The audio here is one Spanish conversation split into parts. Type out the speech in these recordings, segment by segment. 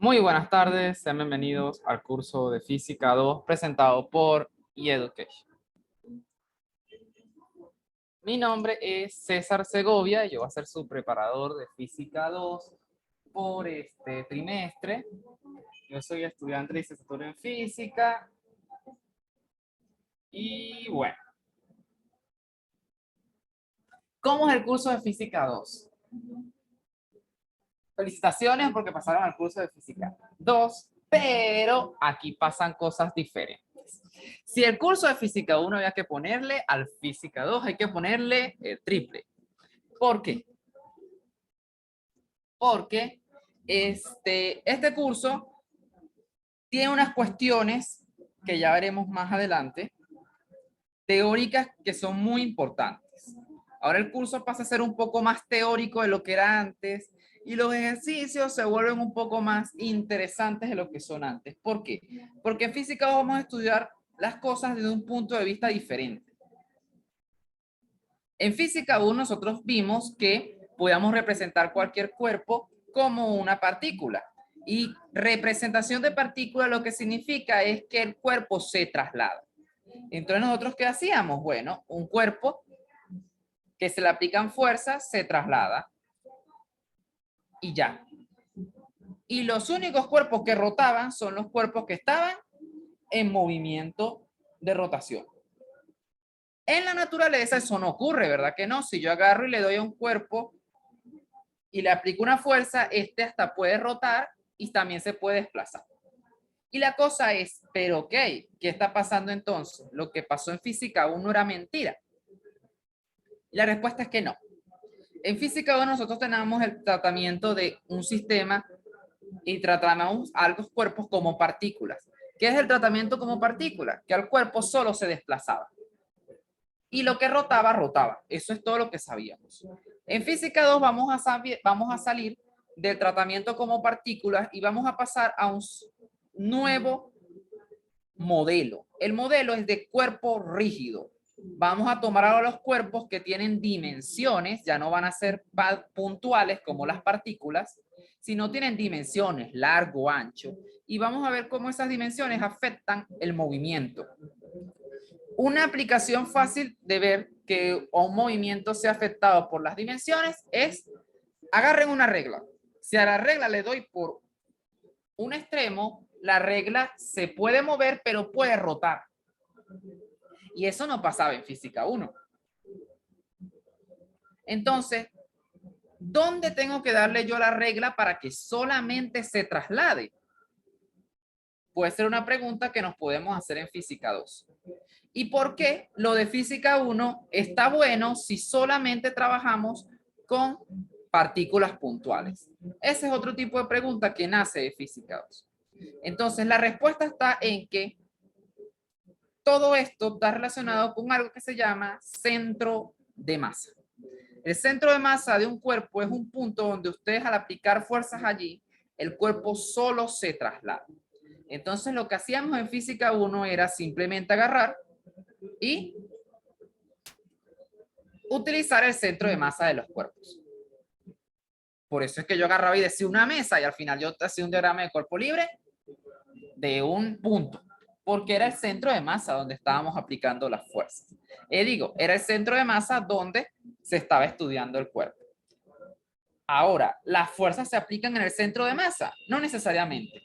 Muy buenas tardes, sean bienvenidos al curso de Física 2 presentado por eEducation. Mi nombre es César Segovia y yo voy a ser su preparador de Física 2 por este trimestre. Yo soy estudiante de licenciatura en Física y bueno, ¿cómo es el curso de Física 2? Felicitaciones porque pasaron al curso de Física 2, pero aquí pasan cosas diferentes. Si el curso de Física 1 había que ponerle, al Física 2 hay que ponerle el triple. ¿Por qué? Porque este curso tiene unas cuestiones que ya veremos más adelante, teóricas que son muy importantes. Ahora el curso pasa a ser un poco más teórico de lo que era antes y los ejercicios se vuelven un poco más interesantes de lo que son antes. ¿Por qué? Porque en física vamos a estudiar las cosas desde un punto de vista diferente. En física 1 nosotros vimos que podíamos representar cualquier cuerpo como una partícula. Y representación de partícula lo que significa es que el cuerpo se traslada. Entonces nosotros ¿qué hacíamos? Bueno, un cuerpo que se le aplican fuerzas se traslada y ya. Y los únicos cuerpos que rotaban son los cuerpos que estaban en movimiento de rotación. En la naturaleza eso no ocurre, ¿verdad que no? Si yo agarro y le doy a un cuerpo y le aplico una fuerza, este hasta puede rotar y también se puede desplazar. Y la cosa es, pero ok, ¿qué está pasando entonces? Lo que pasó en física 1 era mentira. Y la respuesta es que no. En física 1 nosotros tenemos el tratamiento de un sistema y tratamos a los cuerpos como partículas. ¿Qué es el tratamiento como partícula? Que al cuerpo solo se desplazaba. Y lo que rotaba, rotaba. Eso es todo lo que sabíamos. En física 2 vamos a salir del tratamiento como partículas y vamos a pasar a un nuevo modelo. El modelo es de cuerpo rígido. Vamos a tomar ahora los cuerpos que tienen dimensiones, ya no van a ser puntuales como las partículas, sino tienen dimensiones, largo, ancho, y vamos a ver cómo esas dimensiones afectan el movimiento. Una aplicación fácil de ver que un movimiento sea afectado por las dimensiones es, agarren una regla. Si a la regla le doy por un extremo, la regla se puede mover, pero puede rotar. Y eso no pasaba en física 1. Entonces, ¿dónde tengo que darle yo la regla para que solamente se traslade? Puede ser una pregunta que nos podemos hacer en física 2. ¿Y por qué lo de física 1 está bueno si solamente trabajamos con partículas puntuales? Ese es otro tipo de pregunta que nace de física 2. Entonces, la respuesta está en que todo esto está relacionado con algo que se llama centro de masa. El centro de masa de un cuerpo es un punto donde ustedes al aplicar fuerzas allí, el cuerpo solo se traslada. Entonces lo que hacíamos en física 1 era simplemente agarrar y utilizar el centro de masa de los cuerpos. Por eso es que yo agarraba y decía una mesa y al final yo hacía un diagrama de cuerpo libre de un punto, porque era el centro de masa donde estábamos aplicando las fuerzas. Digo, era el centro de masa donde se estaba estudiando el cuerpo. Ahora, ¿las fuerzas se aplican en el centro de masa? No necesariamente.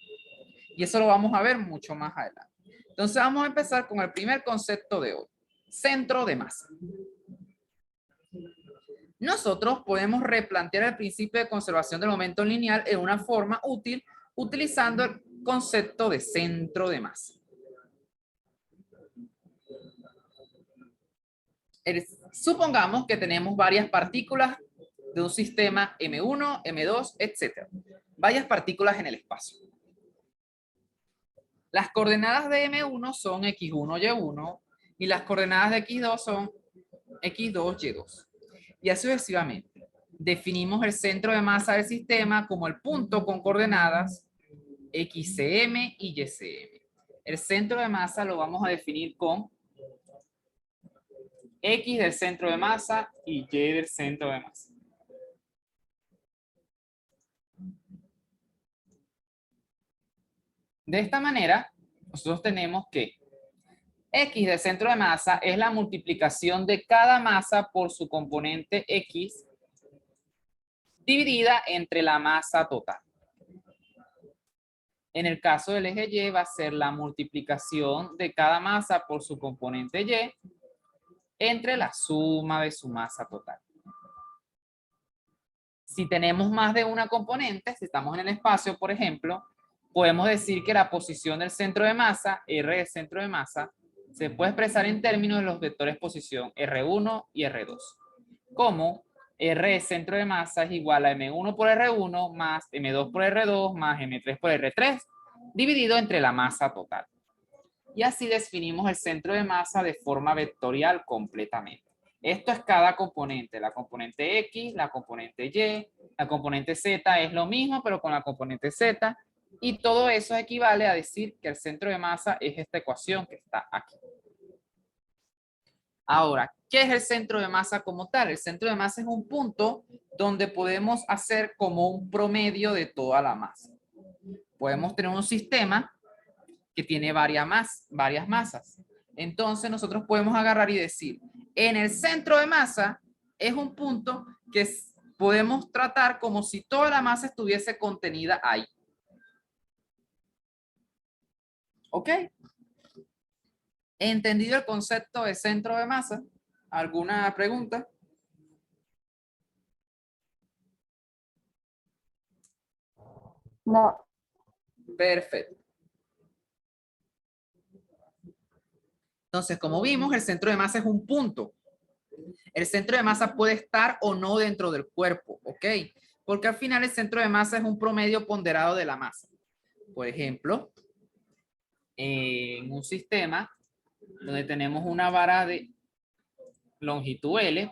Y eso lo vamos a ver mucho más adelante. Entonces vamos a empezar con el primer concepto de hoy. Centro de masa. Nosotros podemos replantear el principio de conservación del momento lineal en una forma útil utilizando el concepto de centro de masa. Supongamos que tenemos varias partículas de un sistema M1, M2, etc. Varias partículas en el espacio. Las coordenadas de M1 son X1, Y1 y las coordenadas de X2 son X2, Y2. Y así sucesivamente. Definimos el centro de masa del sistema como el punto con coordenadas XCM y YCM. El centro de masa lo vamos a definir con X del centro de masa y Y del centro de masa. De esta manera, nosotros tenemos que X del centro de masa es la multiplicación de cada masa por su componente X dividida entre la masa total. En el caso del eje Y va a ser la multiplicación de cada masa por su componente Y entre la suma de su masa total. Si tenemos más de una componente, si estamos en el espacio, por ejemplo, podemos decir que la posición del centro de masa, R del centro de masa, se puede expresar en términos de los vectores posición R1 y R2. Como R del centro de masa es igual a M1 por R1 más M2 por R2 más M3 por R3 dividido entre la masa total. Y así definimos el centro de masa de forma vectorial completamente. Esto es cada componente, la componente X, la componente Y, la componente Z es lo mismo, pero con la componente Z, y todo eso equivale a decir que el centro de masa es esta ecuación que está aquí. Ahora, ¿qué es el centro de masa como tal? El centro de masa es un punto donde podemos hacer como un promedio de toda la masa. Podemos tener un sistema que tiene varias masas. Entonces nosotros podemos agarrar y decir, en el centro de masa es un punto que podemos tratar como si toda la masa estuviese contenida ahí. ¿Ok? ¿Entendido el concepto de centro de masa? ¿Alguna pregunta? No. Perfecto. Entonces, como vimos, el centro de masa es un punto. El centro de masa puede estar o no dentro del cuerpo, ¿ok? Porque al final el centro de masa es un promedio ponderado de la masa. Por ejemplo, en un sistema donde tenemos una vara de longitud L,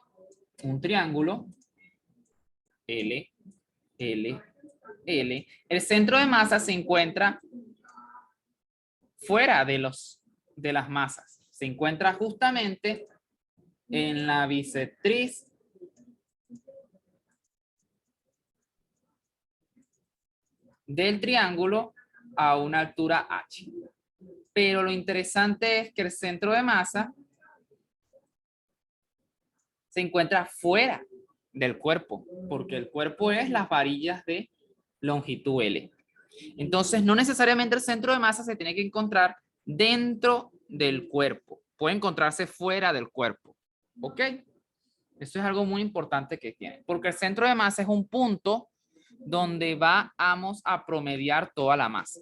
un triángulo, L, L, L, el centro de masa se encuentra fuera de las masas. Se encuentra justamente en la bisectriz del triángulo a una altura h. Pero lo interesante es que el centro de masa se encuentra fuera del cuerpo, porque el cuerpo es las varillas de longitud L. Entonces, no necesariamente el centro de masa se tiene que encontrar dentro del cuerpo. Puede encontrarse fuera del cuerpo. ¿Ok? Eso es algo muy importante que tiene. Porque el centro de masa es un punto donde vamos a promediar toda la masa.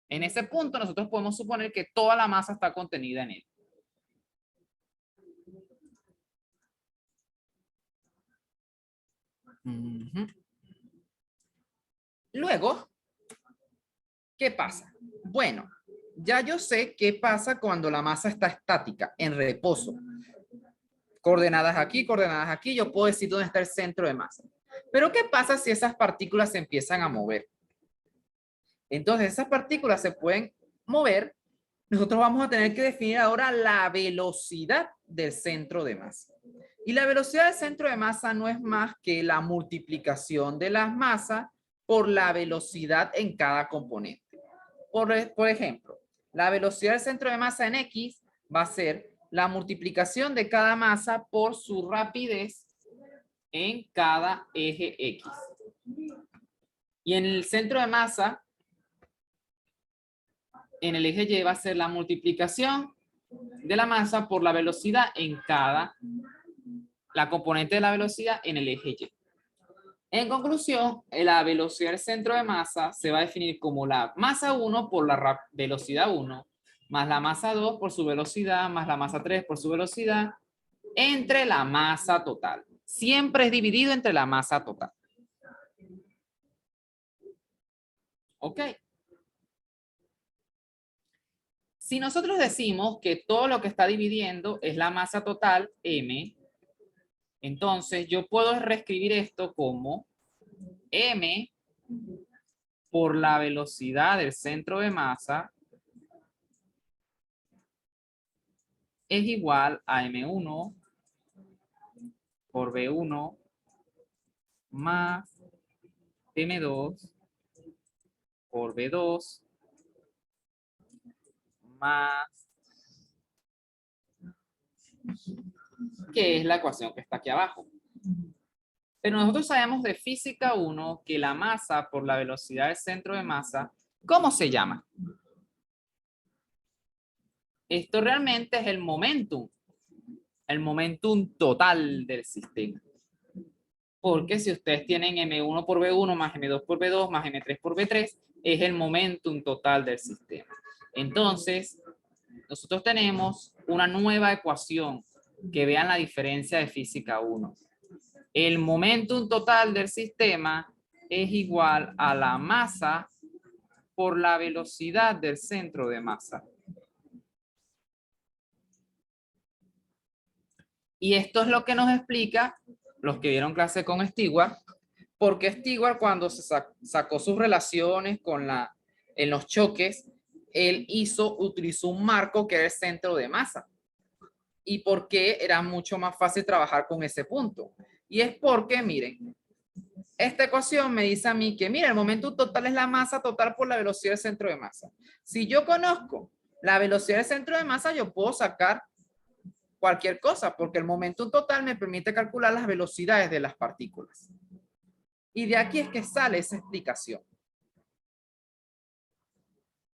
En ese punto nosotros podemos suponer que toda la masa está contenida en él. Luego, ¿qué pasa? Bueno, ya yo sé qué pasa cuando la masa está estática, en reposo. Coordenadas aquí, yo puedo decir dónde está el centro de masa. Pero ¿qué pasa si esas partículas se empiezan a mover? Entonces esas partículas se pueden mover. Nosotros vamos a tener que definir ahora la velocidad del centro de masa. Y la velocidad del centro de masa no es más que la multiplicación de las masas por la velocidad en cada componente. Por ejemplo, la velocidad del centro de masa en X va a ser la multiplicación de cada masa por su rapidez en cada eje X. Y en el centro de masa, en el eje Y va a ser la multiplicación de la masa por la velocidad en la componente de la velocidad en el eje Y. En conclusión, la velocidad del centro de masa se va a definir como la masa 1 por la velocidad 1, más la masa 2 por su velocidad, más la masa 3 por su velocidad, entre la masa total. Siempre es dividido entre la masa total. ¿Ok? Si nosotros decimos que todo lo que está dividiendo es la masa total, M, entonces yo puedo reescribir esto como M por la velocidad del centro de masa es igual a M1 por B1 más M2 por B2 más, que es la ecuación que está aquí abajo. Pero nosotros sabemos de física 1 que la masa por la velocidad del centro de masa, ¿cómo se llama? Esto realmente es el momentum total del sistema. Porque si ustedes tienen M1 por V1 más M2 por V2 más M3 por V3, es el momentum total del sistema. Entonces, nosotros tenemos una nueva ecuación que vean la diferencia de física 1. El momentum total del sistema es igual a la masa por la velocidad del centro de masa. Y esto es lo que nos explica los que vieron clase con Stewart, porque Stewart cuando se sacó sus relaciones en los choques, él utilizó un marco que era el centro de masa. ¿Y por qué era mucho más fácil trabajar con ese punto? Y es porque, miren, esta ecuación me dice a mí que, mira, el momento total es la masa total por la velocidad del centro de masa. Si yo conozco la velocidad del centro de masa, yo puedo sacar cualquier cosa, porque el momento total me permite calcular las velocidades de las partículas. Y de aquí es que sale esa explicación.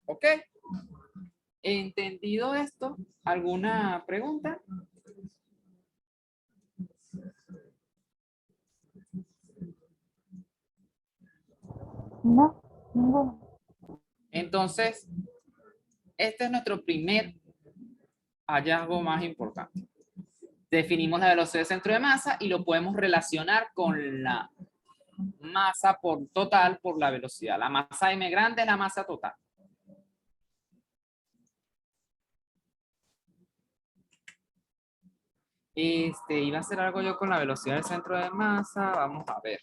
¿Ok? ¿Entendido esto? ¿Alguna pregunta? No, ninguno. Entonces, este es nuestro primer hallazgo más importante. Definimos la velocidad del centro de masa y lo podemos relacionar con la masa total por la velocidad. La masa m grande es la masa total. Iba a hacer algo yo con la velocidad del centro de masa. Vamos a ver.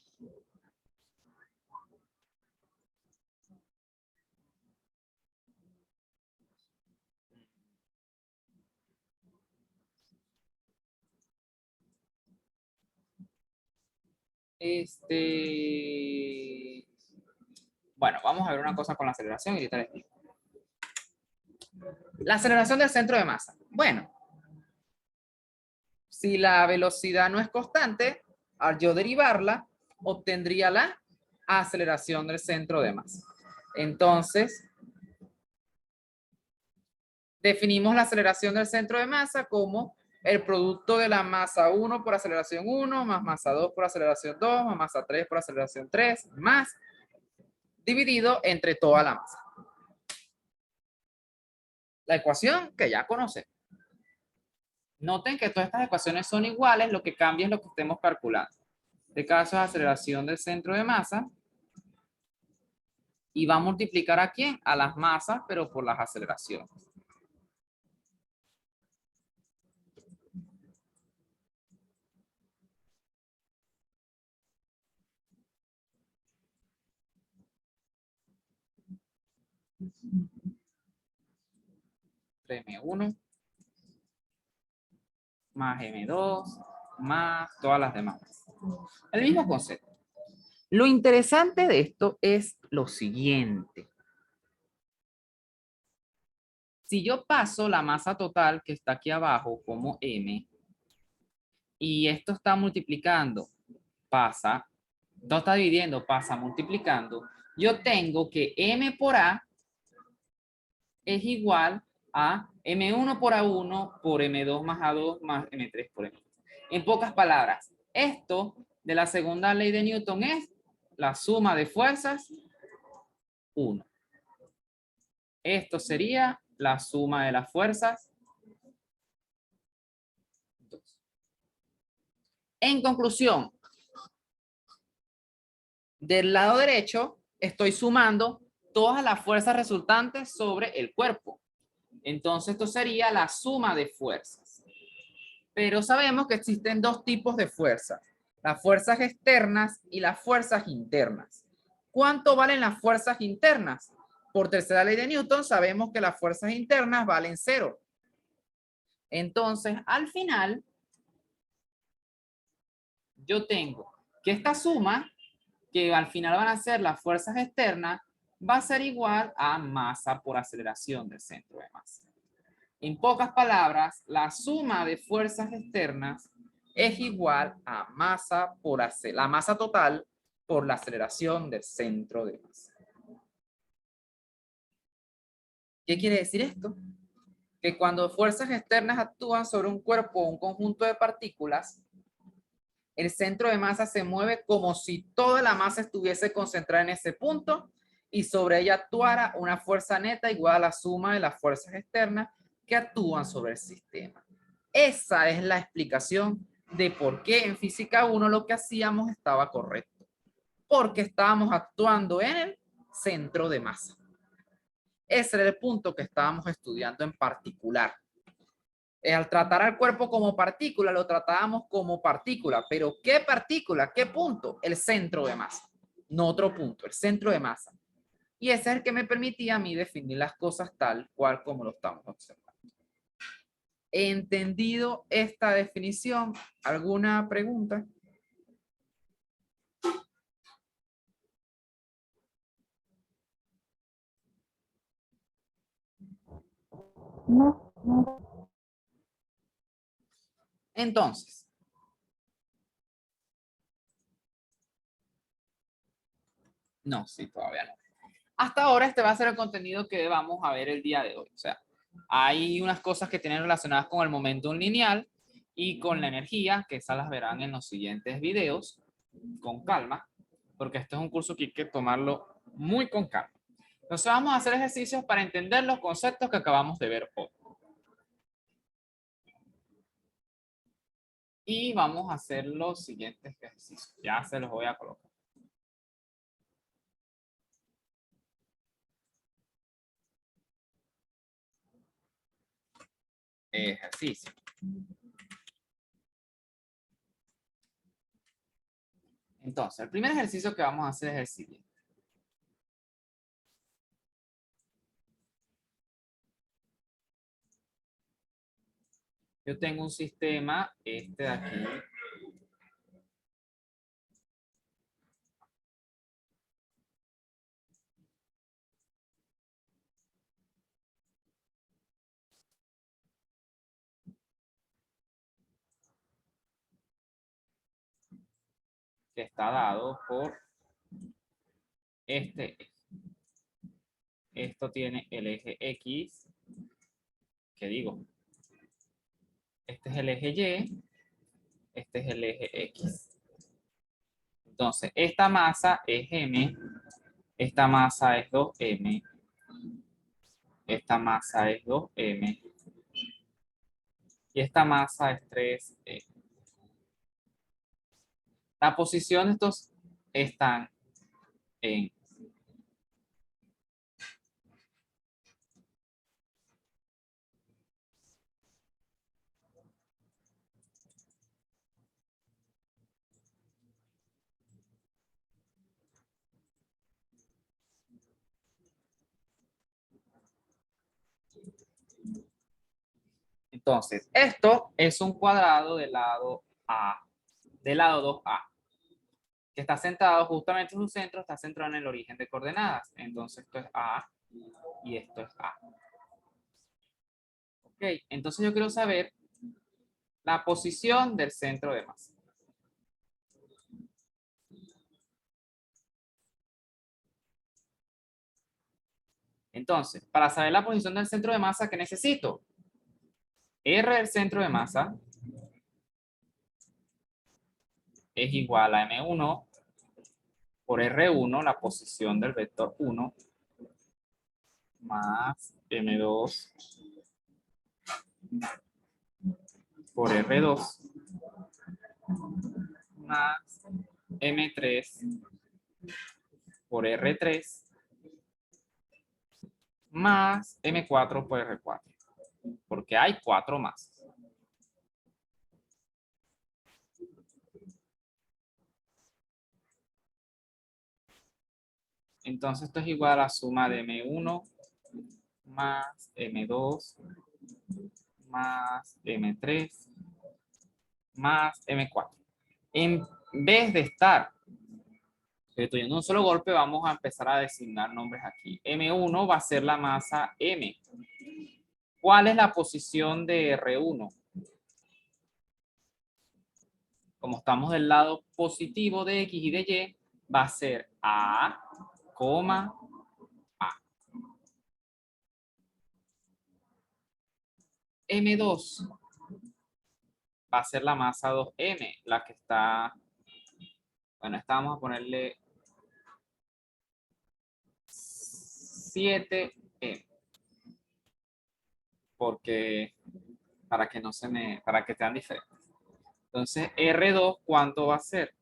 Bueno, vamos a ver una cosa con la aceleración y ahorita les digo. La aceleración del centro de masa. Bueno, si la velocidad no es constante, al yo derivarla, obtendría la aceleración del centro de masa. Entonces, definimos la aceleración del centro de masa como el producto de la masa 1 por aceleración 1, más masa 2 por aceleración 2, más masa 3 por aceleración 3, más dividido entre toda la masa. La ecuación que ya conocen. Noten que todas estas ecuaciones son iguales, lo que cambia es lo que estemos calculando. En este caso es aceleración del centro de masa. Y va a multiplicar ¿a quién? A las masas, pero por las aceleraciones. M1 más M2 más todas las demás. El mismo concepto. Lo interesante de esto es lo siguiente. Si yo paso la masa total que está aquí abajo como M y esto está multiplicando, pasa, no está dividiendo, pasa multiplicando, yo tengo que M por A es igual a M1 por A1 por M2 más A2 más M3 por M3. En pocas palabras, esto de la segunda ley de Newton es la suma de fuerzas 1. Esto sería la suma de las fuerzas 2. En conclusión, del lado derecho estoy sumando todas las fuerzas resultantes sobre el cuerpo. Entonces esto sería la suma de fuerzas. Pero sabemos que existen dos tipos de fuerzas, las fuerzas externas y las fuerzas internas. ¿Cuánto valen las fuerzas internas? Por tercera ley de Newton sabemos que las fuerzas internas valen 0. Entonces, al final, yo tengo que esta suma, que al final van a ser las fuerzas externas, va a ser igual a masa por aceleración del centro de masa. En pocas palabras, la suma de fuerzas externas es igual a masa por la masa total por la aceleración del centro de masa. ¿Qué quiere decir esto? Que cuando fuerzas externas actúan sobre un cuerpo o un conjunto de partículas, el centro de masa se mueve como si toda la masa estuviese concentrada en ese punto y sobre ella actuara una fuerza neta igual a la suma de las fuerzas externas que actúan sobre el sistema. Esa es la explicación de por qué en física 1 lo que hacíamos estaba correcto. Porque estábamos actuando en el centro de masa. Ese era el punto que estábamos estudiando en particular. Al tratar al cuerpo como partícula, lo tratábamos como partícula. ¿Pero qué partícula? ¿Qué punto? El centro de masa. No otro punto, el centro de masa. Y ese es el que me permitía a mí definir las cosas tal cual como lo estamos observando. ¿Entendido esta definición? ¿Alguna pregunta? No, no. Entonces, no, sí, todavía no. Hasta ahora este va a ser el contenido que vamos a ver el día de hoy. O sea, hay unas cosas que tienen relacionadas con el momentum lineal y con la energía, que esas las verán en los siguientes videos, con calma, porque este es un curso que hay que tomarlo muy con calma. Entonces vamos a hacer ejercicios para entender los conceptos que acabamos de ver hoy. Y vamos a hacer los siguientes ejercicios. Ya se los voy a colocar. Ejercicio. Entonces, el primer ejercicio que vamos a hacer es el siguiente. Yo tengo un sistema, este de aquí, que está dado por este eje. Esto tiene el eje X, que digo, este es el eje Y, este es el eje X. Entonces, esta masa es M, esta masa es 2M, esta masa es 2M, y esta masa es 3M. La posición de estos están en entonces, esto es un cuadrado del lado A, del lado 2A, que está centrado justamente en su centro, está centrado en el origen de coordenadas. Entonces, esto es A y esto es A. Ok, entonces yo quiero saber la posición del centro de masa. Entonces, para saber la posición del centro de masa, ¿qué necesito? R del centro de masa es igual a M1 por R1, la posición del vector 1, más M2 por R2, más M3 por R3, más M4 por R4, porque hay 4 más. Entonces esto es igual a la suma de M1 más M2 más M3 más M4. En vez de estar sustituyendo un solo golpe, vamos a empezar a designar nombres aquí. M1 va a ser la masa M ¿Cuál es la posición de R1? Como estamos del lado positivo de X y de Y, va a ser A, A. M2 va a ser la masa 2M, la que está, bueno, esta vamos a ponerle 7M, porque para que no se me, para que sean diferentes. Entonces, R2, ¿cuánto va a ser?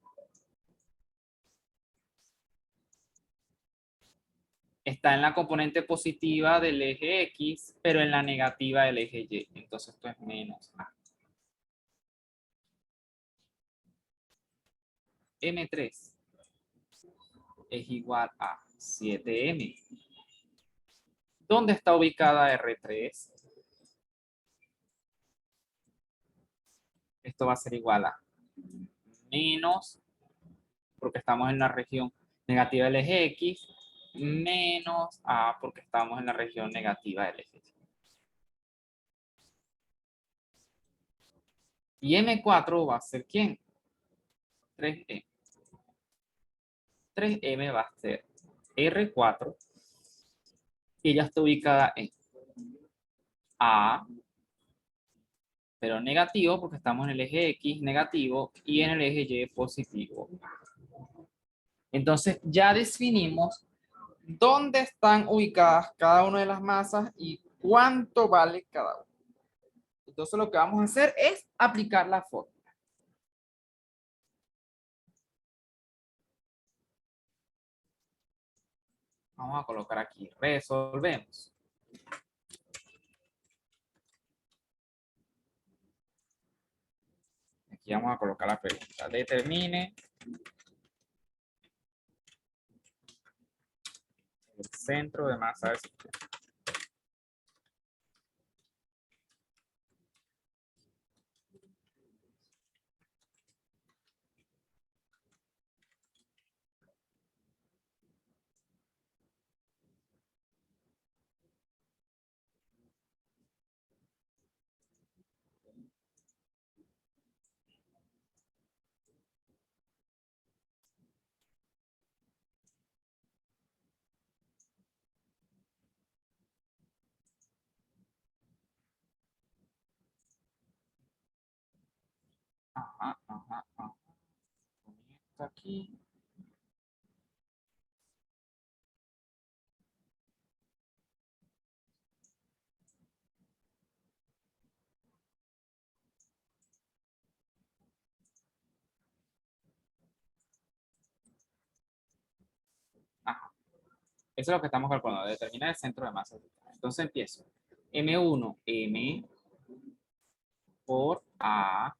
Está en la componente positiva del eje X, pero en la negativa del eje Y. Entonces, esto es menos A. M3 es igual a 7M. ¿Dónde está ubicada R3? Esto va a ser igual a menos, porque estamos en la región negativa del eje X, menos A, porque estamos en la región negativa del eje Y. Y M4 va a ser ¿quién? 3M. 3M va a ser R4, y ella está ubicada en A, pero negativo porque estamos en el eje X negativo y en el eje Y positivo. Entonces ya definimos dónde están ubicadas cada una de las masas y cuánto vale cada una. Entonces lo que vamos a hacer es aplicar la fórmula. Vamos a colocar aquí, resolvemos. Aquí vamos a colocar la pregunta. Determine el centro de masa del sistema. Ajá, ajá, ajá. Esto aquí. Ajá. Eso es lo que estamos calculando, determinar el centro de masa. Entonces empiezo. M1, M por A, A.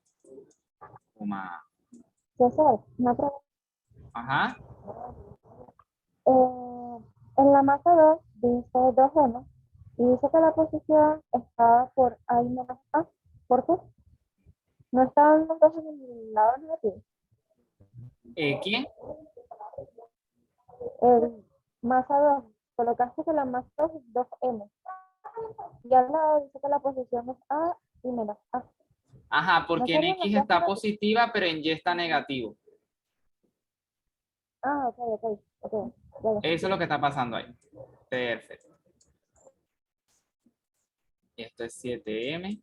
César, una pregunta. Ajá. En la masa 2 dice 2M y dice que la posición está por A y menos A. ¿Por qué? No está entonces en el lado negativo. ¿Quién? El masa 2, colocaste que la masa 2 es 2M. Y al lado dice que la posición es A y menos A. Ajá, ¿No porque en sería X la está clase? positiva, pero en Y está negativo. Ah, ok. Ya. Eso es lo que está pasando ahí. Perfecto. Esto es 7M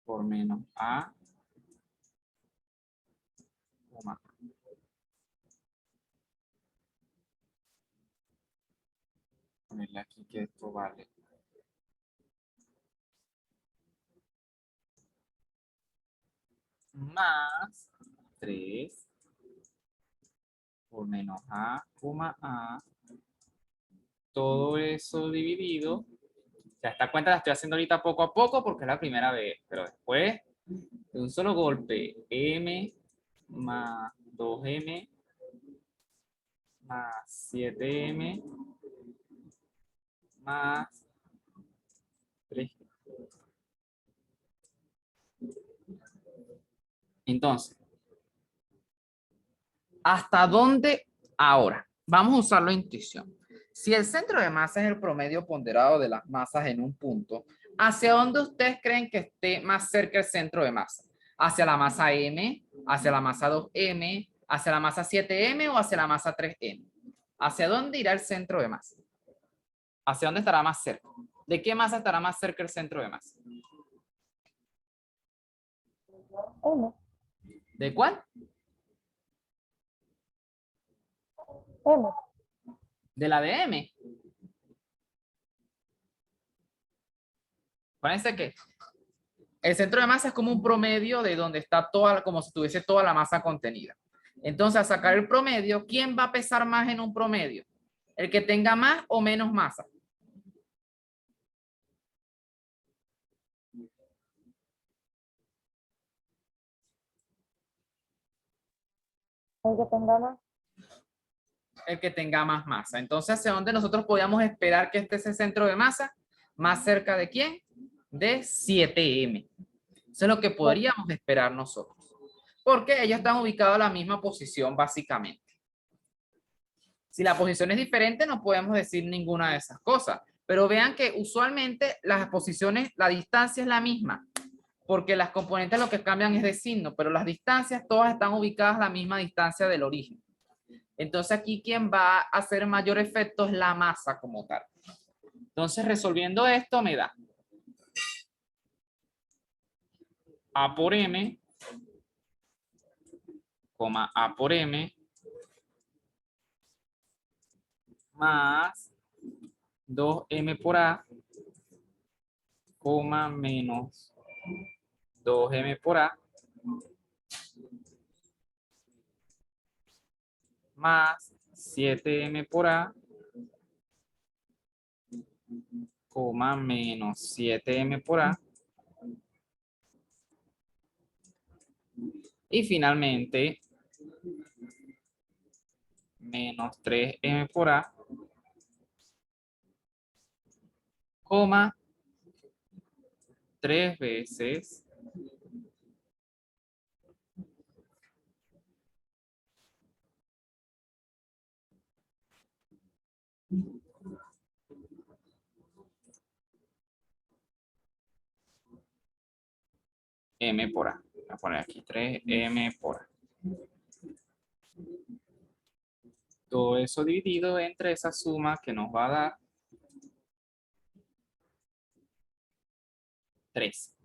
por menos A, coma. Ponerle aquí que esto vale. Más 3 por menos A, A. Todo eso dividido. Ya esta cuenta la estoy haciendo ahorita poco a poco porque es la primera vez. Pero después, de un solo golpe, M más 2M más 7M más 3. Entonces, ¿hasta dónde ahora? Vamos a usar la intuición. Si el centro de masa es el promedio ponderado de las masas en un punto, ¿hacia dónde ustedes creen que esté más cerca el centro de masa? ¿Hacia la masa M, hacia la masa 2M, hacia la masa 7M o hacia la masa 3M? ¿Hacia dónde irá el centro de masa? ¿Hacia dónde estará más cerca? ¿De qué masa estará más cerca el centro de masa? M, ¿De cuál? M. De la de M. Acuérdense que el centro de masa es como un promedio de donde está toda, como si tuviese toda la masa contenida. Entonces, al sacar el promedio, ¿quién va a pesar más en un promedio? ¿El que tenga más o menos masa? El que tenga más. El que tenga más masa. Entonces, ¿hacia dónde nosotros podíamos esperar que esté ese centro de masa? ¿Más cerca de quién? De 7M. Eso es lo que podríamos esperar nosotros. Porque ellos están ubicados en la misma posición, básicamente. Si la posición es diferente, no podemos decir ninguna de esas cosas. Pero vean que usualmente las posiciones, la distancia es la misma, porque las componentes lo que cambian es de signo, pero las distancias todas están ubicadas a la misma distancia del origen. Entonces aquí quien va a hacer mayor efecto es la masa como tal. Entonces resolviendo esto me da A por M, A por M, más 2M por A, menos 2M por A, más 7M por A, menos 7M por A. Y finalmente, menos 3M por A, 3 veces M por A. Voy a poner aquí 3M por A. Todo eso dividido entre esa suma que nos va a dar 3.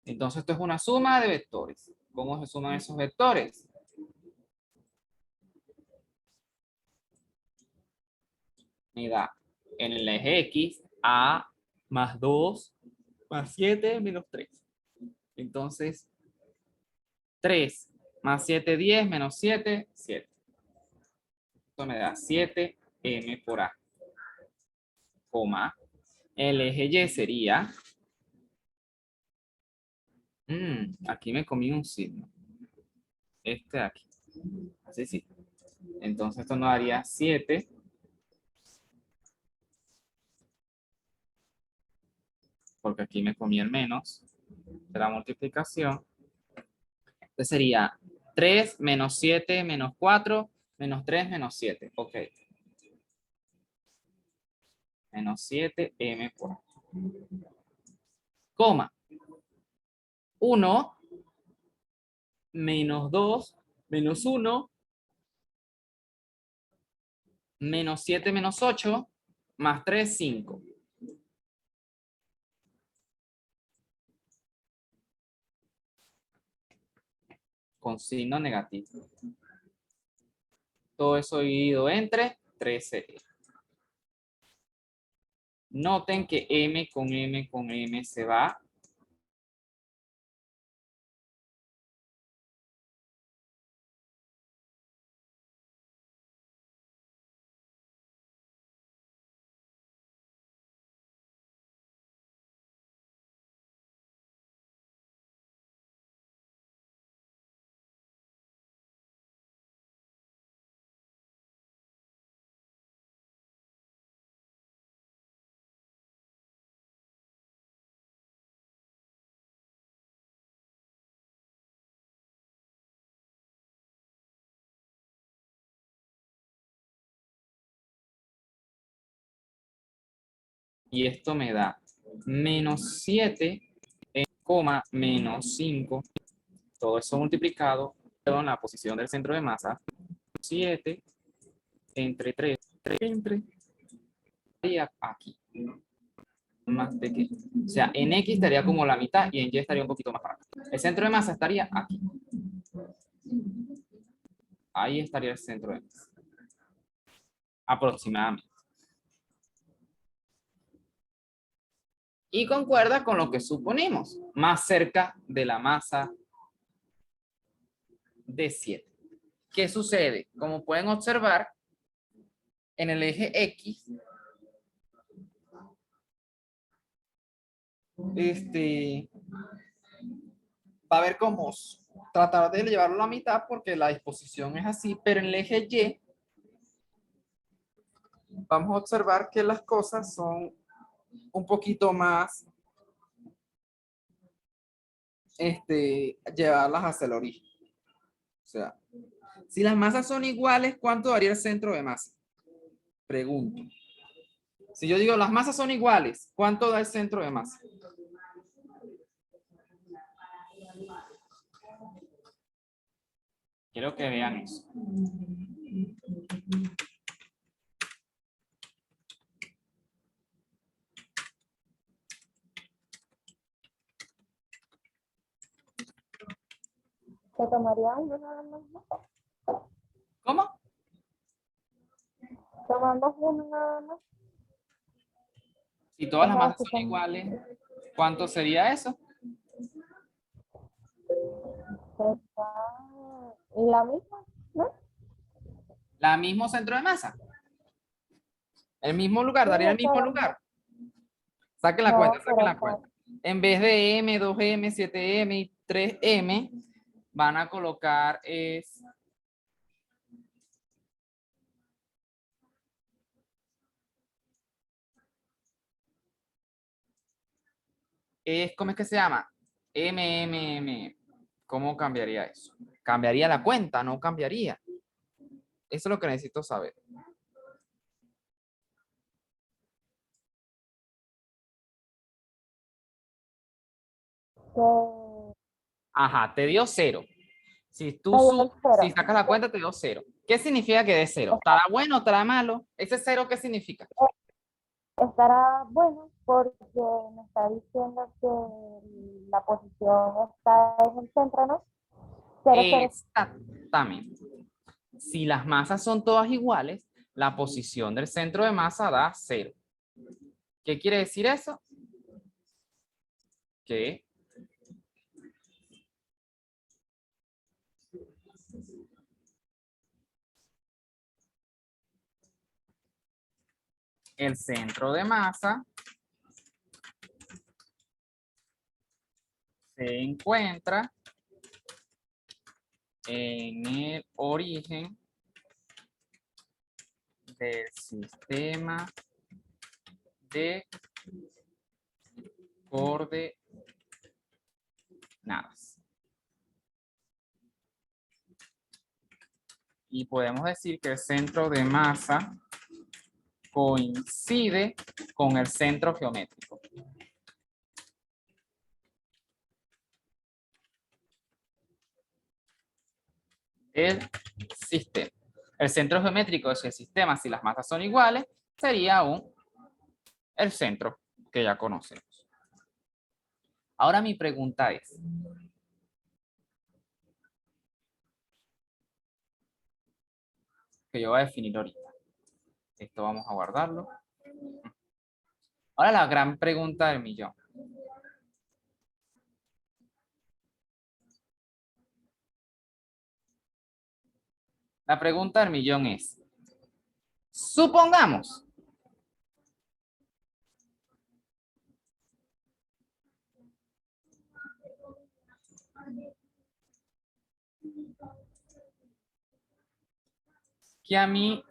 Entonces esto es una suma de vectores. ¿Cómo se suman esos vectores? Me da en el eje X A más 2 más 7 menos 3. Entonces 3 más 7, 10 menos 7, 7. Esto me da 7M por A, coma. El eje Y sería, aquí me comí un signo. Este de aquí. Así sí. Entonces esto nos daría 7. Porque aquí me comí el menos de la multiplicación. Entonces sería 3 menos 7 menos 4 menos 3 menos 7. Ok. Menos 7M por A. Coma. 1 menos 2 menos 1 menos 7 menos 8 más 3, 5. Con signo negativo. Todo eso dividido entre 13. Noten que M con M con M se va Y esto me da menos 7, menos 5. Todo eso multiplicado en la posición del centro de masa. 7 entre 3 entre estaría aquí. Más de que, o sea, en X estaría como la mitad y en Y estaría un poquito más para acá. El centro de masa estaría aquí. Ahí estaría el centro de masa. Aproximadamente. Y concuerda con lo que suponemos, más cerca de la masa de 7. ¿Qué sucede? Como pueden observar, en el eje X, va a haber como tratar de llevarlo a la mitad porque la disposición es así, pero en el eje Y vamos a observar que las cosas son un poquito más llevarlas hacia el origen. O sea, si las masas son iguales, ¿cuánto daría el centro de masa? Pregunto. Si yo digo las masas son iguales, ¿cuánto da el centro de masa? Quiero que vean eso. ¿Se tomaría uno nada más? ¿Cómo? Tomamos uno nada más. Si todas las O sea, masas si son son, iguales, ¿cuánto sería eso? está la misma, ¿no? ¿La mismo centro de masa? ¿El mismo lugar? Sí, ¿Daría el o mismo sea, lugar? Saquen la cuenta, no, saquen pero la cuenta. En vez de M, 2M, 7M y 3M, van a colocar ¿cómo es que se llama? M. ¿Cómo cambiaría eso? ¿Cambiaría la cuenta? No cambiaría. Eso es lo que necesito saber. que Ajá, te dio 0. Si tú me dio si cero. sacas la cuenta, te dio 0. ¿Qué significa que de 0? O sea, ¿Estará bueno o estará malo? ¿Ese 0 qué significa? estará bueno porque me está diciendo que la posición está en el centro, ¿no? Cero, cero. Exactamente. Si las masas son todas iguales, la posición del centro de masa da 0. ¿Qué quiere decir eso? Que el centro de masa se encuentra en el origen del sistema de coordenadas. Y podemos decir que el centro de masa coincide con el centro geométrico. El sistema. El centro geométrico es el sistema, si las masas son iguales, sería el centro que ya conocemos. Ahora mi pregunta es, que yo voy a definir ahorita. Esto vamos a guardarlo. Ahora la gran pregunta del millón. La pregunta del millón es, supongamos que a mí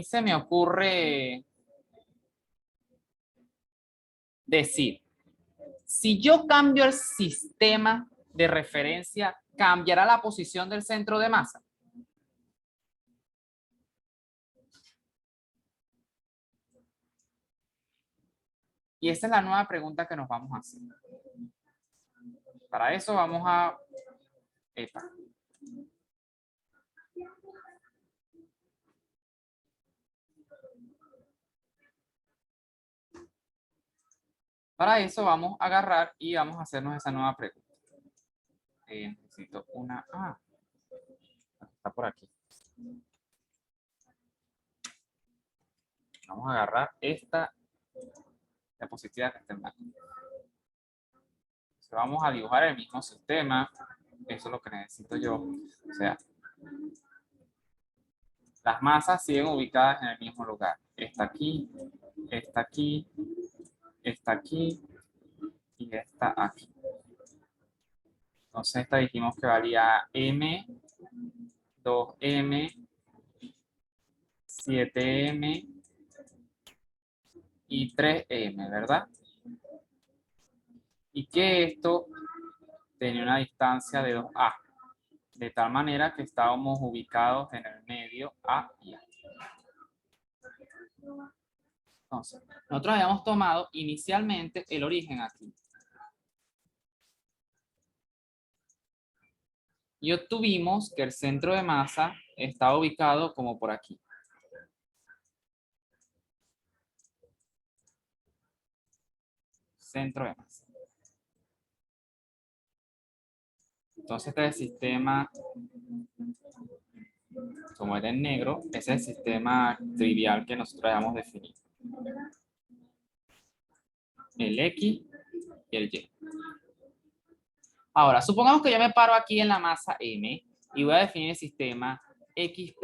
se me ocurre decir Si yo cambio el sistema de referencia, ¿cambiará la posición del centro de masa? Y esa es la nueva pregunta que nos vamos a hacer. Para eso vamos a... Epa. Para eso vamos a agarrar y vamos a hacernos esa nueva pregunta. Necesito una... Ah, está por aquí. Vamos a agarrar esta diapositiva que está en blanco. Vamos a dibujar el mismo sistema. Eso es lo que necesito yo. O sea, las masas siguen ubicadas en el mismo lugar. Esta aquí, esta aquí, esta aquí y esta aquí. Entonces esta dijimos que valía M, 2M, 7M y 3M, ¿verdad? Y que esto tenía una distancia de 2A, de tal manera que estábamos ubicados en el medio A y A. Entonces, nosotros habíamos tomado inicialmente el origen aquí. Y obtuvimos que el centro de masa está ubicado como por aquí. Centro de masa. Entonces este es el sistema, como era en negro, ese es el sistema trivial que nosotros habíamos definido. El X y el Y. Ahora, supongamos que yo me paro aquí en la masa M y voy a definir el sistema X',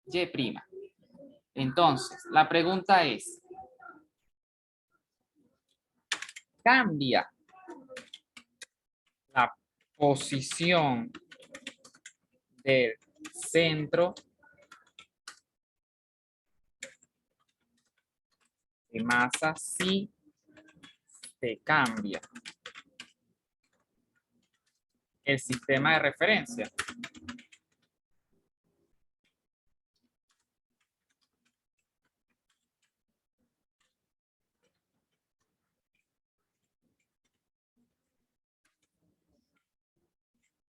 Y'. Entonces, la pregunta es, ¿cambia la posición del centro de masa si se cambia el sistema de referencia?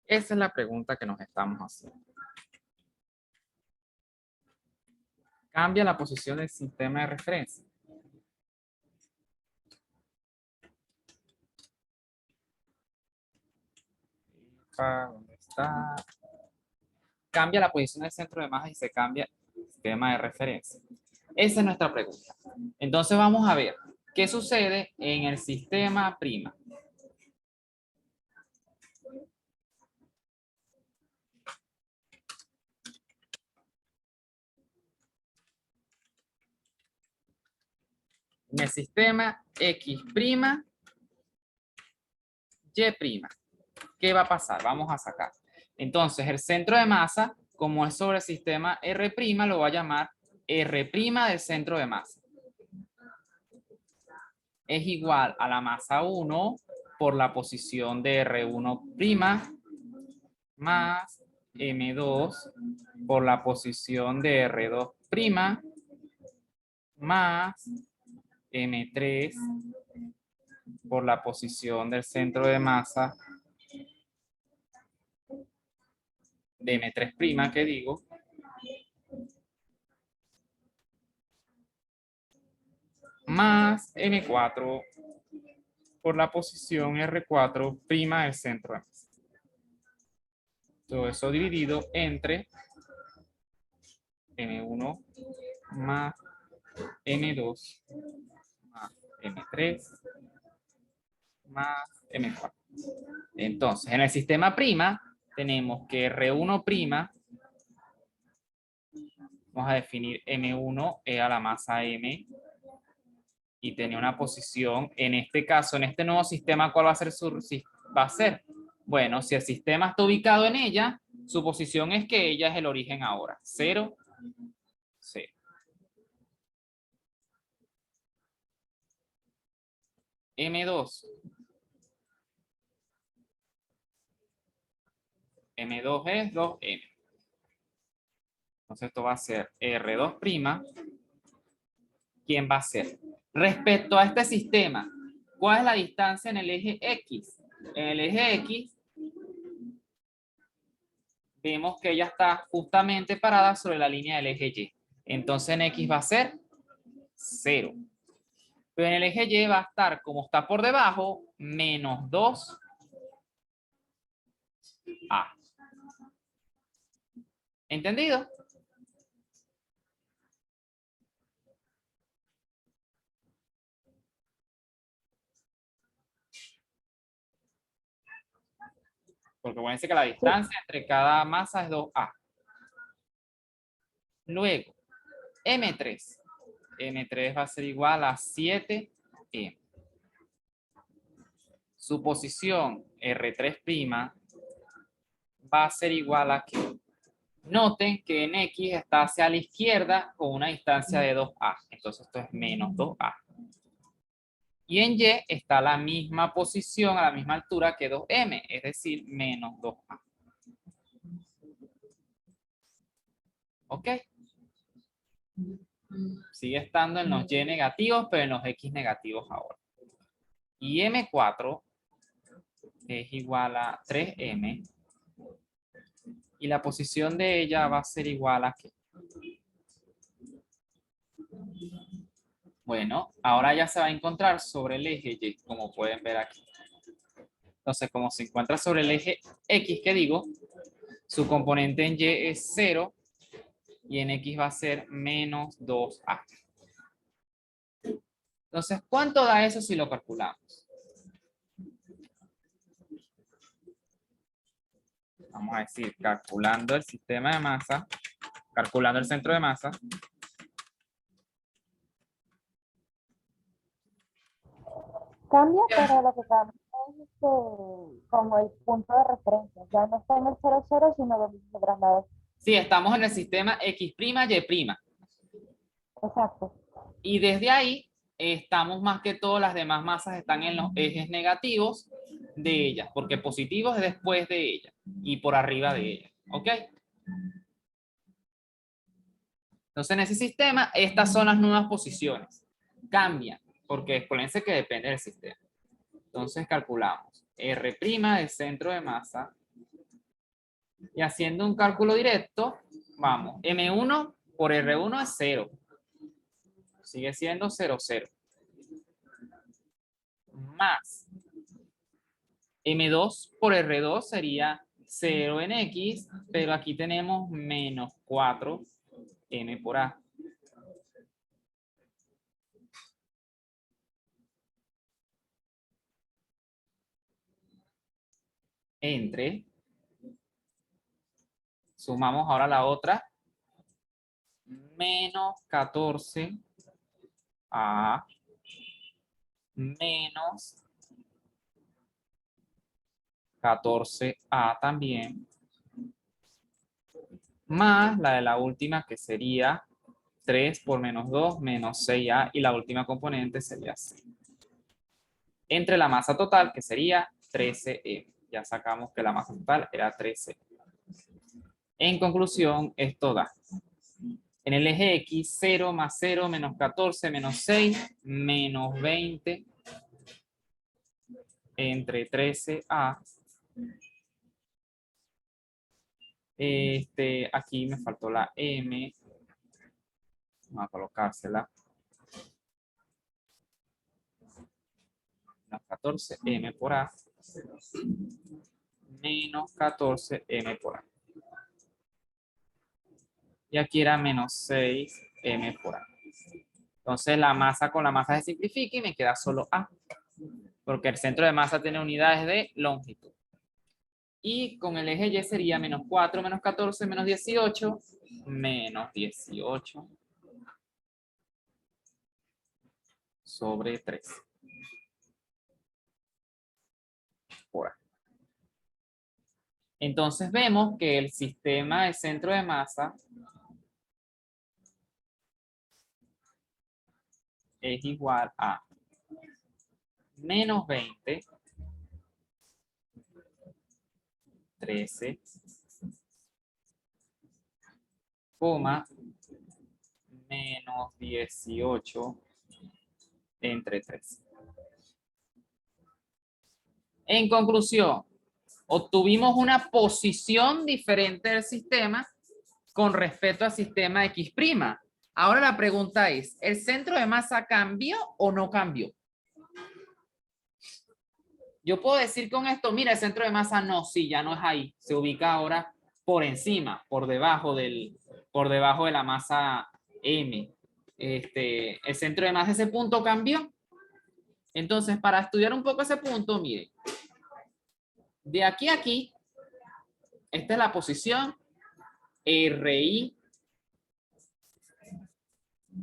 Esa es la pregunta que nos estamos haciendo. ¿Cambia la posición del sistema de referencia? ¿Dónde está? Cambia la posición del centro de masa y se cambia el sistema de referencia. Esa es nuestra pregunta. Entonces vamos a ver qué sucede en el sistema prima. En el sistema X', Y'. ¿Qué va a pasar? Vamos a sacar. Entonces, el centro de masa, como es sobre el sistema R', lo voy a llamar R' del centro de masa. Es igual a la masa 1 por la posición de R1' más M2 por la posición de R2' más M3 por la posición del centro de masa de M3', que digo, más M4 por la posición R4' del centro de masa. Todo eso dividido entre M1 más M2 más M3 más M4. Entonces, en el sistema prima tenemos que R1', vamos a definir M1 es a la masa M y tenía una posición, en este caso, en este nuevo sistema, ¿cuál va a ser va a ser? Bueno, si el sistema está ubicado en ella, su posición es que ella es el origen ahora, 0, 0. M2. M2 es 2M. Entonces esto va a ser R2'. ¿Quién va a ser? Respecto a este sistema, ¿cuál es la distancia en el eje X? En el eje X vemos que ella está justamente parada sobre la línea del eje Y. Entonces en X va a ser 0. Pero en el eje Y va a estar, como está por debajo, menos 2A. ¿Entendido? Porque acuérdense que la distancia entre cada masa es 2A. Luego, M3. M3 va a ser igual a 7M. Su posición R3' va a ser igual a ¿qué? Noten que en X está hacia la izquierda con una distancia de 2A. Entonces esto es menos 2A. Y en Y está a la misma posición, a la misma altura que 2M, es decir, menos 2A. ¿Ok? Sigue estando en los Y negativos, pero en los X negativos ahora. Y M4 es igual a 3M. Y la posición de ella va a ser igual a ¿qué? Bueno, ahora ya se va a encontrar sobre el eje Y, como pueden ver aquí. Entonces, como se encuentra sobre el eje X, que digo, su componente en Y es 0 y en X va a ser menos 2A. Entonces, ¿cuánto da eso si lo calculamos? Vamos a decir, calculando el sistema de masa, calculando el centro de masa. Cambia, pero lo que cambia es como el punto de referencia. Ya no está en el 00, sino donde se trasladó. Sí, estamos en el sistema X', Y'. Exacto. Y desde ahí estamos más que todo, las demás masas están en los ejes negativos de ellas, porque positivos es después de ella y por arriba de ella. ¿Ok? Entonces en ese sistema, estas son las nuevas posiciones. Cambian, porque acuérdense que depende del sistema. Entonces calculamos R' del centro de masa. Y haciendo un cálculo directo, vamos, M1 por R1 es 0. Sigue siendo 0, 0. Más M2 por R2 sería 0 en X, pero aquí tenemos menos 4M por A. Entre, sumamos ahora la otra, menos 14A menos 14A también, más la de la última que sería 3 por menos 2, menos 6A, y la última componente sería C. Entre la masa total, que sería 13M. Ya sacamos que la masa total era 13. En conclusión, esto da. En el eje X, 0 más 0, menos 14, menos 6, menos 20, entre 13A. Aquí me faltó la M. Vamos a colocársela. Menos 14M por A. Menos 14M por A. Y aquí era menos 6M por A. Entonces la masa con la masa se simplifica y me queda solo A. Porque el centro de masa tiene unidades de longitud. Y con el eje Y sería menos 4, menos 14, menos 18, menos 18 sobre 3 por A. Entonces vemos que el sistema de centro de masa es igual a menos 20, 13, coma, menos 18 entre 3. En conclusión, obtuvimos una posición diferente del sistema con respecto al sistema X'. Ahora la pregunta es, ¿el centro de masa cambió o no cambió? Yo puedo decir con esto, mira, el centro de masa no, sí, ya no es ahí. Se ubica ahora por encima, por debajo de la masa M. El centro de masa, ese punto cambió. Entonces, para estudiar un poco ese punto, miren, de aquí a aquí, esta es la posición RI.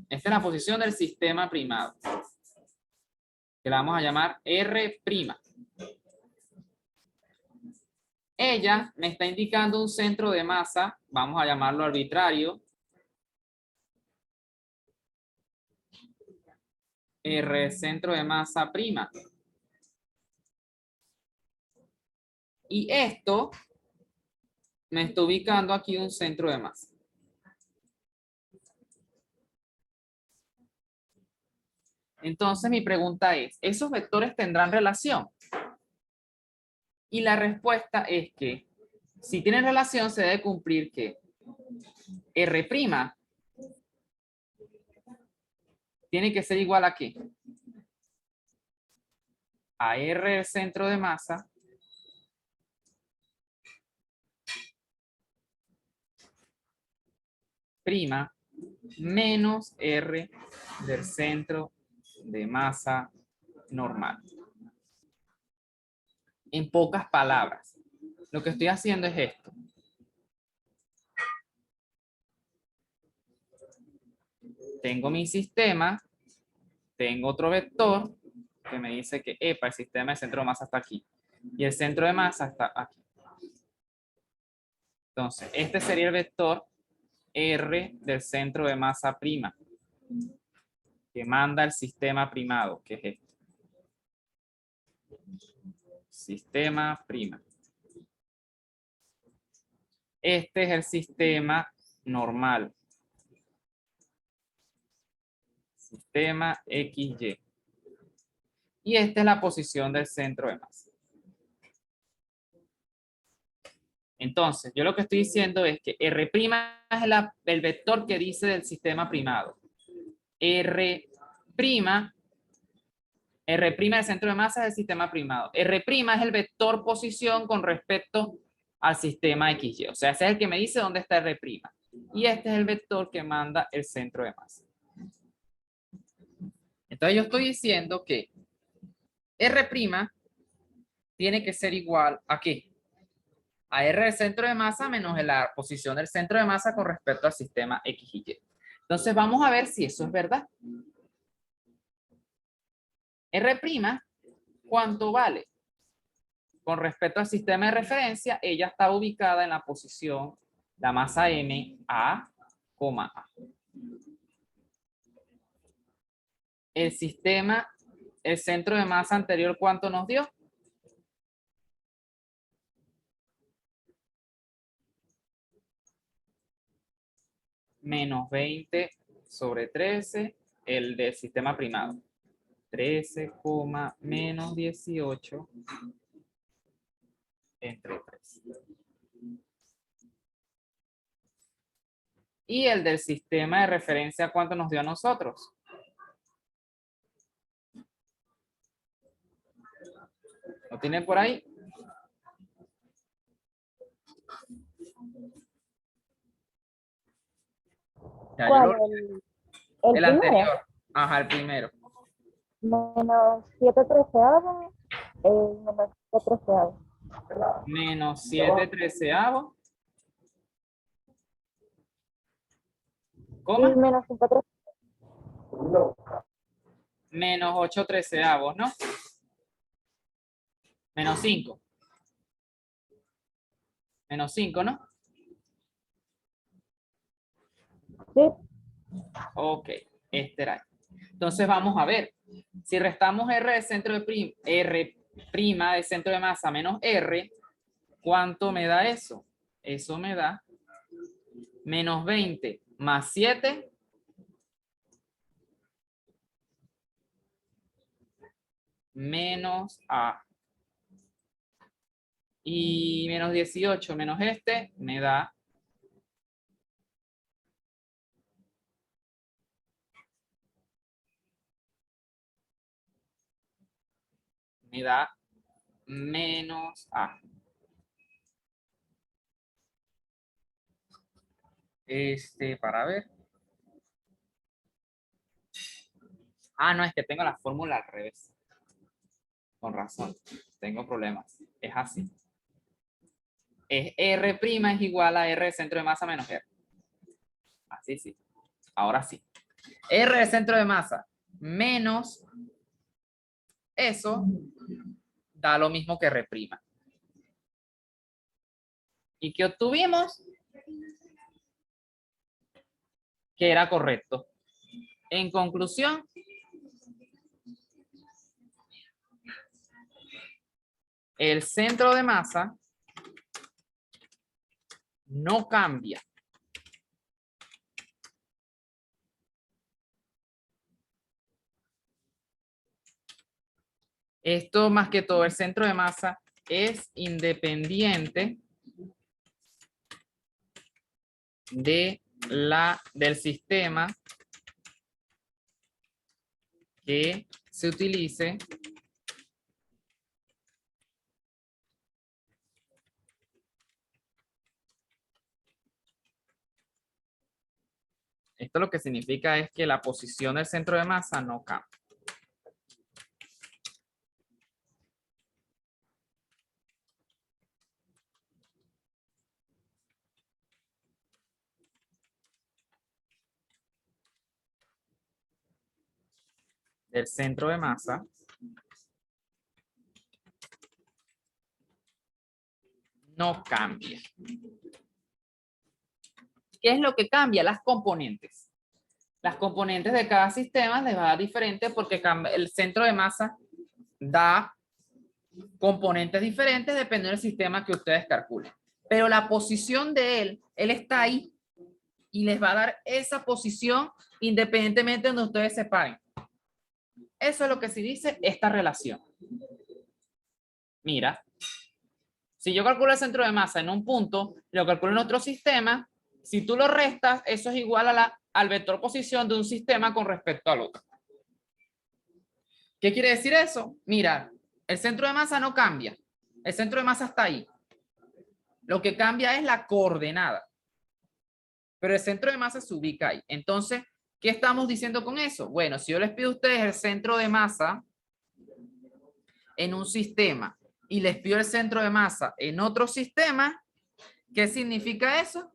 Esta es la posición del sistema primado, que la vamos a llamar R'. Ella me está indicando un centro de masa, vamos a llamarlo arbitrario, R centro de masa prima. Y esto me está ubicando aquí un centro de masa. Entonces mi pregunta es, ¿esos vectores tendrán relación? Y la respuesta es que si tienen relación se debe cumplir que R' tiene que ser igual a ¿qué? A R el centro de masa prima menos R del centro de masa normal. En pocas palabras, lo que estoy haciendo es esto. Tengo mi sistema, tengo otro vector que me dice que el sistema de centro de masa está aquí y el centro de masa está aquí. Entonces, este sería el vector R del centro de masa prima que manda el sistema primado, que es este. Sistema prima. Este es el sistema normal. Sistema XY. Y esta es la posición del centro de masa. Entonces, yo lo que estoy diciendo es que R' es el vector que dice del sistema primado. R' del centro de masa es el sistema primado. R' es el vector posición con respecto al sistema XY. O sea, ese es el que me dice dónde está R'. Y este es el vector que manda el centro de masa. Entonces yo estoy diciendo que R' tiene que ser igual a ¿qué? A R del centro de masa menos la posición del centro de masa con respecto al sistema X y Y. Entonces vamos a ver si eso es verdad. R', ¿cuánto vale? Con respecto al sistema de referencia, ella está ubicada en la posición, la masa M, A, A. El sistema, el centro de masa anterior, ¿cuánto nos dio? Menos 20 sobre 13, el del sistema primado. 13, menos 18 entre 3. Y el del sistema de referencia, ¿cuánto nos dio a nosotros? ¿Lo tienen por ahí? Ya, ¿Cuál? El el primero. anterior. Ajá, el primero. Menos 7 treceavos, menos 7 treceavos. Menos 7 treceavos. Y ¿Cóma? menos 5 treceavos. Menos 8 treceavos, ¿no? Menos 5. Menos 5, ¿no? Sí. Ok, este era. Entonces vamos a ver. Si restamos R del centro de R' del centro de masa menos R, ¿cuánto me da eso? Eso me da menos 20 más 7 menos A. Y menos 18 menos este me da menos A. Para ver. Ah, no, es que tengo la fórmula al revés. Con razón, tengo problemas. Es así. Es R' es igual a R de centro de masa menos R. Así sí. Ahora sí. R de centro de masa menos eso da lo mismo que R'. ¿Y qué obtuvimos? Que era correcto. En conclusión, el centro de masa no cambia. Esto más que todo, el centro de masa es independiente del sistema que se utilice Esto lo que significa es que la posición del centro de masa no cambia. Del centro de masa no cambia. ¿Qué es lo que cambia? Las componentes. Las componentes de cada sistema les va a dar diferente porque el centro de masa da componentes diferentes dependiendo del sistema que ustedes calculen. Pero la posición de él está ahí y les va a dar esa posición independientemente de donde ustedes se paren. Eso es lo que se dice esta relación. Mira, si yo calculo el centro de masa en un punto, lo calculo en otro sistema, si tú lo restas, eso es igual al vector posición de un sistema con respecto al otro. ¿Qué quiere decir eso? Mira, el centro de masa no cambia. El centro de masa está ahí. Lo que cambia es la coordenada. Pero el centro de masa se ubica ahí. Entonces, ¿qué estamos diciendo con eso? Bueno, si yo les pido a ustedes el centro de masa en un sistema y les pido el centro de masa en otro sistema, ¿qué significa eso?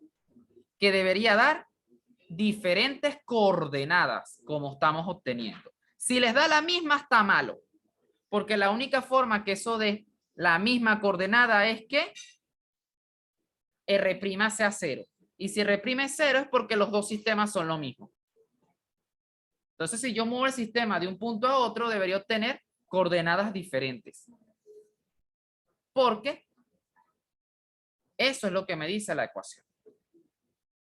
Que debería dar diferentes coordenadas como estamos obteniendo. Si les da la misma, está malo. Porque la única forma que eso dé la misma coordenada es que R' sea 0. Y si R' es 0 es porque los dos sistemas son lo mismo. Entonces, si yo muevo el sistema de un punto a otro, debería obtener coordenadas diferentes. Porque eso es lo que me dice la ecuación.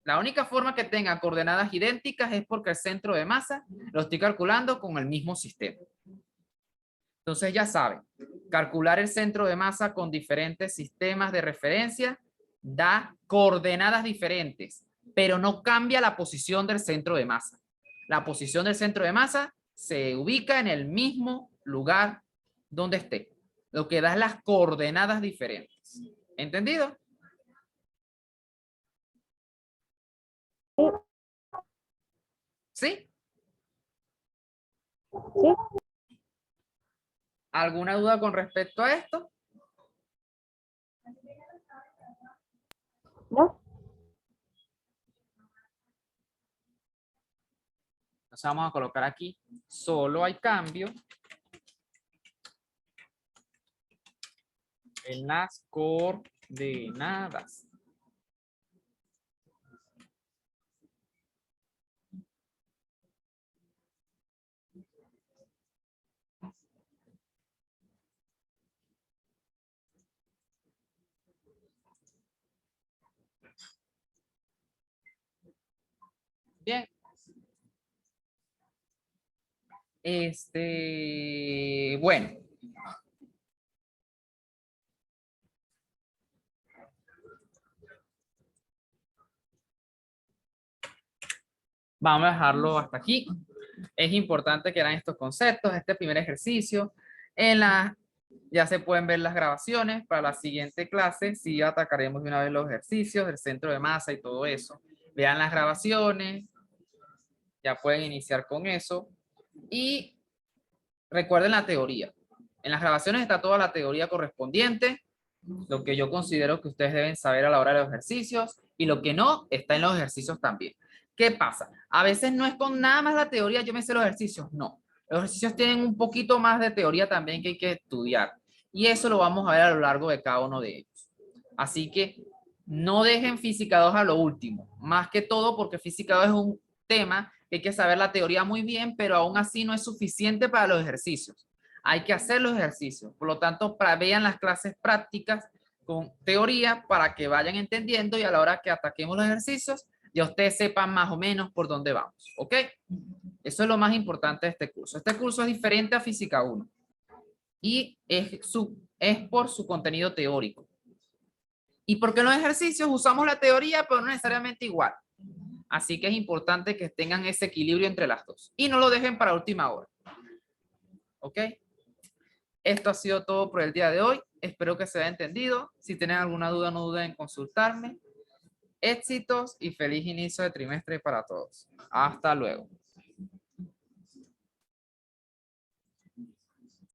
La única forma que tenga coordenadas idénticas es porque el centro de masa lo estoy calculando con el mismo sistema. Entonces ya saben, calcular el centro de masa con diferentes sistemas de referencia da coordenadas diferentes, pero no cambia la posición del centro de masa. La posición del centro de masa se ubica en el mismo lugar donde esté. Lo que da es las coordenadas diferentes. ¿Entendido? ¿Sí? Sí, ¿Alguna duda con respecto a esto? ¿no? Entonces vamos a colocar aquí, solo hay cambio en las coordenadas. Bien. Bueno. Vamos a dejarlo hasta aquí. Es importante que eran estos conceptos, este primer ejercicio. Ya se pueden ver las grabaciones. Para la siguiente clase sí atacaremos de una vez los ejercicios del centro de masa y todo eso. Vean las grabaciones. Ya pueden iniciar con eso. Y recuerden la teoría. En las grabaciones está toda la teoría correspondiente, lo que yo considero que ustedes deben saber a la hora de los ejercicios, y lo que no está en los ejercicios también. ¿Qué pasa? A veces no es con nada más la teoría, yo me sé los ejercicios, no. Los ejercicios tienen un poquito más de teoría también que hay que estudiar, y eso lo vamos a ver a lo largo de cada uno de ellos. Así que no dejen Física 2 a lo último, más que todo porque Física 2 es un tema que hay que saber la teoría muy bien, pero aún así no es suficiente para los ejercicios. Hay que hacer los ejercicios. Por lo tanto, vean las clases prácticas con teoría para que vayan entendiendo y a la hora que ataquemos los ejercicios, ya ustedes sepan más o menos por dónde vamos. ¿Ok? Eso es lo más importante de este curso. Este curso es diferente a Física 1 y es por su contenido teórico. Y porque en los ejercicios usamos la teoría, pero no necesariamente igual. Así que es importante que tengan ese equilibrio entre las dos. Y no lo dejen para última hora. ¿Ok? Esto ha sido todo por el día de hoy. Espero que se haya entendido. Si tienen alguna duda, no duden en consultarme. Éxitos y feliz inicio de trimestre para todos. Hasta luego.